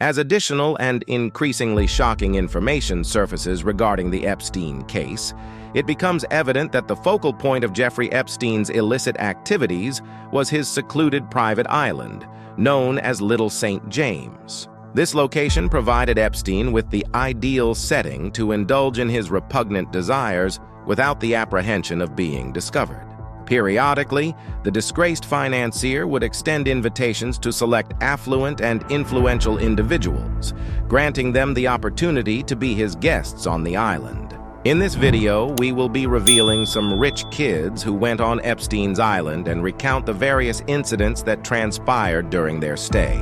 As additional and increasingly shocking information surfaces regarding the Epstein case, it becomes evident that the focal point of Jeffrey Epstein's illicit activities was his secluded private island, known as Little St. James. This location provided Epstein with the ideal setting to indulge in his repugnant desires without the apprehension of being discovered. Periodically, the disgraced financier would extend invitations to select affluent and influential individuals, granting them the opportunity to be his guests on the island. In this video, we will be revealing some rich kids who went on Epstein's Island and recount the various incidents that transpired during their stay.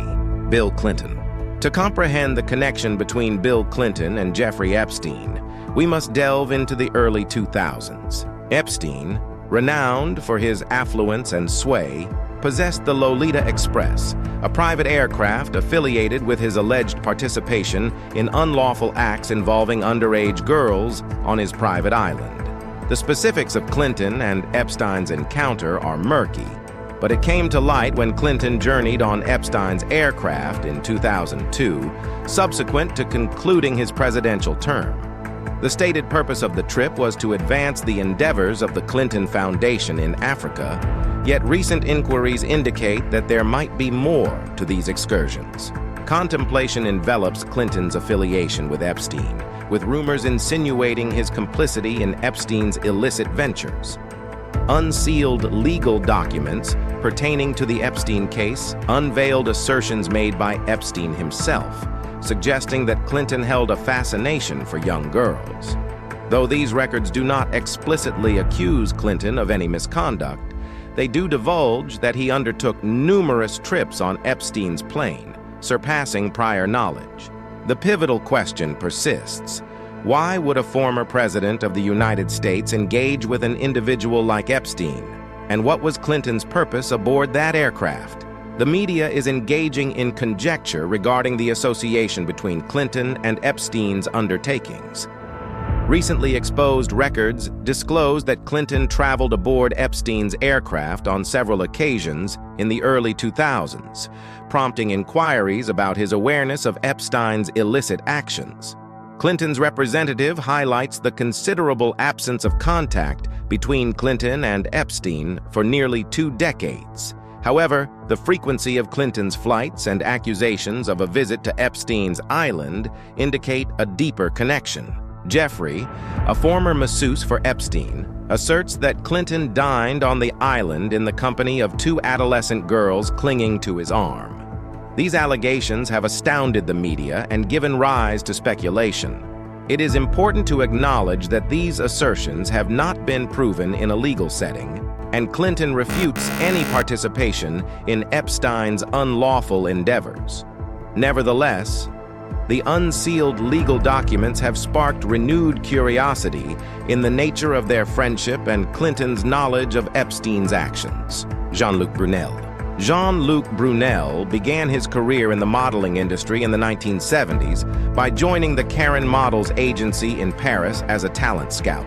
Bill Clinton. To comprehend the connection between Bill Clinton and Jeffrey Epstein, we must delve into the early 2000s. Epstein, renowned for his affluence and sway, possessed the Lolita Express, a private aircraft affiliated with his alleged participation in unlawful acts involving underage girls on his private island. The specifics of Clinton and Epstein's encounter are murky, but it came to light when Clinton journeyed on Epstein's aircraft in 2002, subsequent to concluding his presidential term. The stated purpose of the trip was to advance the endeavors of the Clinton Foundation in Africa, yet recent inquiries indicate that there might be more to these excursions. Contemplation envelops Clinton's affiliation with Epstein, with rumors insinuating his complicity in Epstein's illicit ventures. Unsealed legal documents pertaining to the Epstein case unveiled assertions made by Epstein himself, suggesting that Clinton held a fascination for young girls. Though these records do not explicitly accuse Clinton of any misconduct, they do divulge that he undertook numerous trips on Epstein's plane, surpassing prior knowledge. The pivotal question persists: why would a former president of the United States engage with an individual like Epstein? And what was Clinton's purpose aboard that aircraft? The media is engaging in conjecture regarding the association between Clinton and Epstein's undertakings. Recently exposed records disclose that Clinton traveled aboard Epstein's aircraft on several occasions in the early 2000s, prompting inquiries about his awareness of Epstein's illicit actions. Clinton's representative highlights the considerable absence of contact between Clinton and Epstein for nearly 2 decades. However, the frequency of Clinton's flights and accusations of a visit to Epstein's Island indicate a deeper connection. Jeffrey, a former masseuse for Epstein, asserts that Clinton dined on the island in the company of 2 adolescent girls clinging to his arm. These allegations have astounded the media and given rise to speculation. It is important to acknowledge that these assertions have not been proven in a legal setting, and Clinton refutes any participation in Epstein's unlawful endeavors. Nevertheless, the unsealed legal documents have sparked renewed curiosity in the nature of their friendship and Clinton's knowledge of Epstein's actions. Jean-Luc Brunel. Jean-Luc Brunel began his career in the modeling industry in the 1970s by joining the Karen Models agency in Paris as a talent scout.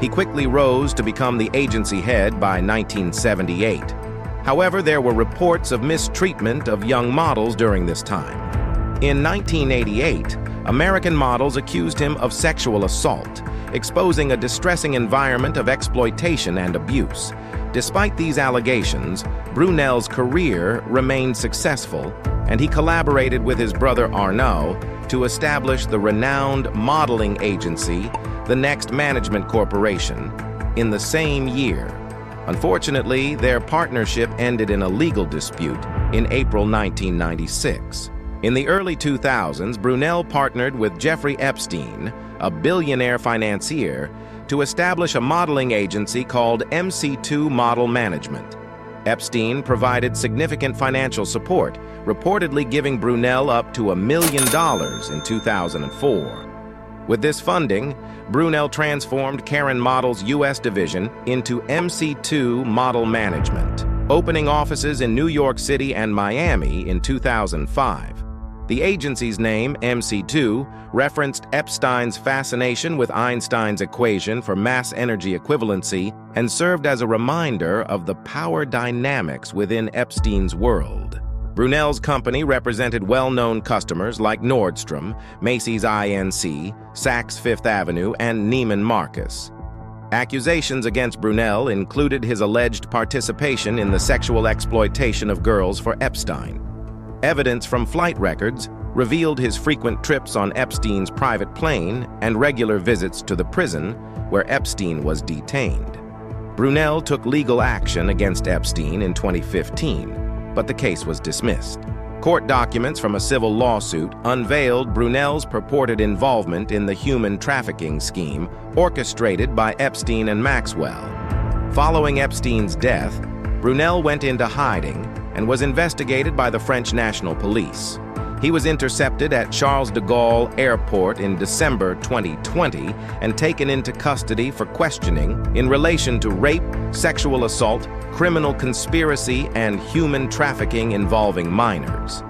He quickly rose to become the agency head by 1978. However, there were reports of mistreatment of young models during this time. In 1988, American models accused him of sexual assault, exposing a distressing environment of exploitation and abuse. Despite these allegations, Brunel's career remained successful, and he collaborated with his brother Arnaud to establish the renowned modeling agency, the Next Management Corporation, in the same year. Unfortunately, their partnership ended in a legal dispute in April 1996. In the early 2000s, Brunel partnered with Jeffrey Epstein, a billionaire financier, to establish a modeling agency called Mc2 Model Management. Epstein provided significant financial support, reportedly giving Brunel up to $1 million in 2004. With this funding, Brunel transformed Karen Models' U.S. division into Mc2 Model Management, opening offices in New York City and Miami in 2005. The agency's name, Mc2, referenced Epstein's fascination with Einstein's equation for mass energy equivalency and served as a reminder of the power dynamics within Epstein's world. Brunell's company represented well-known customers like Nordstrom, Macy's Inc., Saks Fifth Avenue, and Neiman Marcus. Accusations against Brunell included his alleged participation in the sexual exploitation of girls for Epstein. Evidence from flight records revealed his frequent trips on Epstein's private plane and regular visits to the prison where Epstein was detained. Brunell took legal action against Epstein in 2015, but the case was dismissed. Court documents from a civil lawsuit unveiled Brunell's purported involvement in the human trafficking scheme orchestrated by Epstein and Maxwell. Following Epstein's death, Brunell went into hiding and was investigated by the French National Police. He was intercepted at Charles de Gaulle Airport in December 2020 and taken into custody for questioning in relation to rape, sexual assault, criminal conspiracy, and human trafficking involving minors.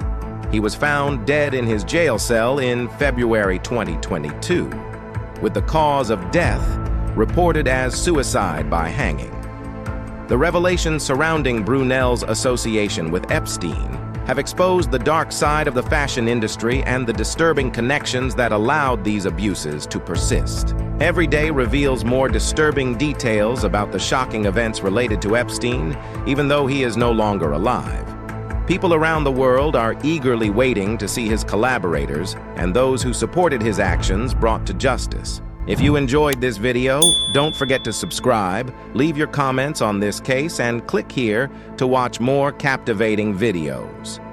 He was found dead in his jail cell in February 2022, with the cause of death reported as suicide by hanging. The revelations surrounding Brunell's association with Epstein have exposed the dark side of the fashion industry and the disturbing connections that allowed these abuses to persist. Every day reveals more disturbing details about the shocking events related to Epstein, even though he is no longer alive. People around the world are eagerly waiting to see his collaborators and those who supported his actions brought to justice. If you enjoyed this video, don't forget to subscribe, leave your comments on this case, and click here to watch more captivating videos.